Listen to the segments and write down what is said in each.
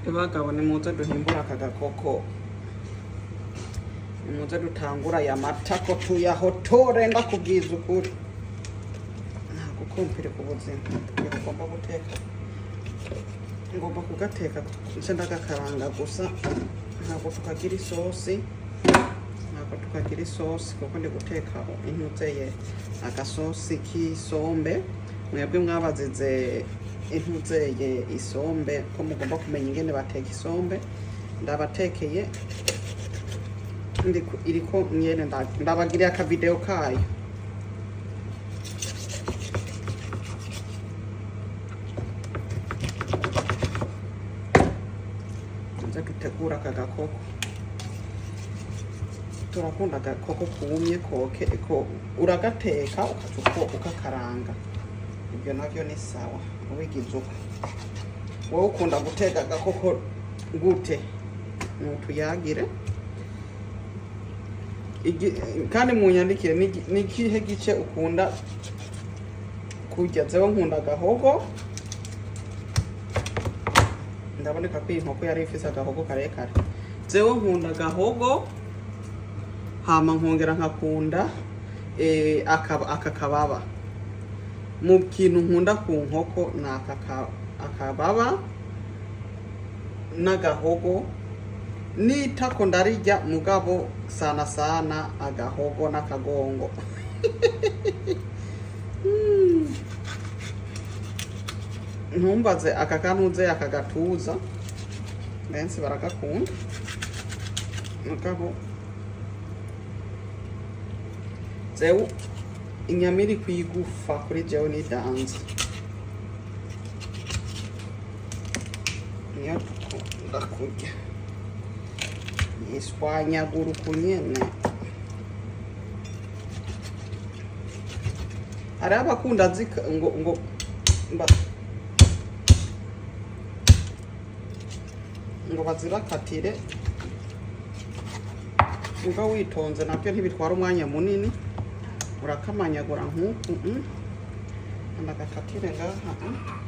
Bagabo nimuze duhimbura aka gakoko, nimuze dutangura ya mata ko tuyahotore ndakubwiza ukuri. Ntabwo kumpire ku buzima ngomba guteka, ngomba kugateka nse ndagakaranga gusa, ntabwo tukagira isosi, kuko ndi guteka intuzeye agasosi k'isombe. Mwebwe mwabazize intuzeye isombe ko mugomba kumenya ingene bateka isombe, ndabatekeye iriko nyene ndabagiriye aka video kayo. Nza gutegura aka gakoko, turakunda agakoko kumye ko uragateka ukakaranga, ibyo navyo ni sawa ubigize uko. Wowe ukunda guteka agakoko gute? Nutuyagire kandi munyandikire nikihe gice ukunda kurya. Zewe nkunda agahogo, ndaboneka ko inkoko yari ifise agahogo karekare. Zewe nkunda agahogo, hama nkongera nkakunda aka kababa. Mu kintu nkunda ku nkoko ni akababa n'agahogo, n'itako ndarirya, mugabo sana agahogo n'akagongo. Ntumbaze aka kanuze aka gatuza benshi baragakunda, mugabo zewe inyama iri kwigufa kuri jewe ni danze, niyo dukunda kurya. Yishwanyagura uku nyene. Hari abakunda ngo bazibakatire, uba witonze, nabyo ntibitwara umwanya munini. Urakamanyagura nk'uku, ndagakatire ngaha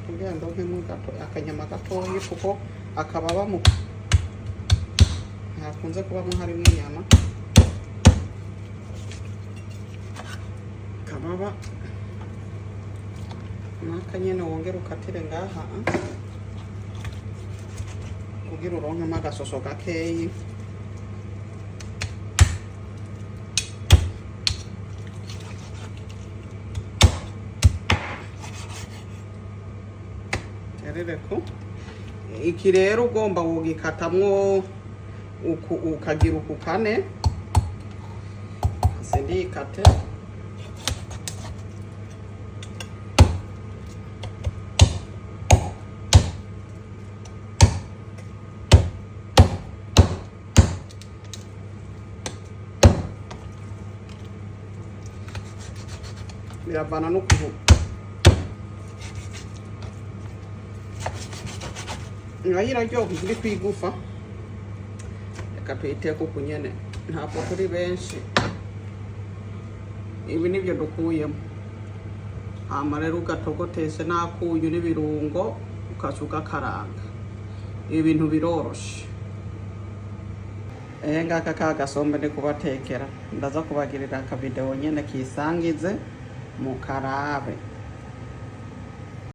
kugira ngo nkemu gato akanyama gatoyi, kuko akababa mu hakunze kubamo harimo inyama. Kababa n'akanyene wongera ukatire ngaha kugira uronkemo agasoso gakeyi. Terereko iki rero ugomba kugikatamwo ukagira uku kane, sendikate biravana no kuvuga. Iraryoha iri kwigufa, reka tuyiteke uku nyene, ntabwo turi benshi. Ibi nibyo dukuyemo, hama rero ugatogoteshe n'akunyu n'ibirungo ukaca ugakaranga. Ibi bintu biroroshe. Ngaka ka gasombe ndi kubatekera, ndaza kubagirira aka video nyene kisangize mukarabe.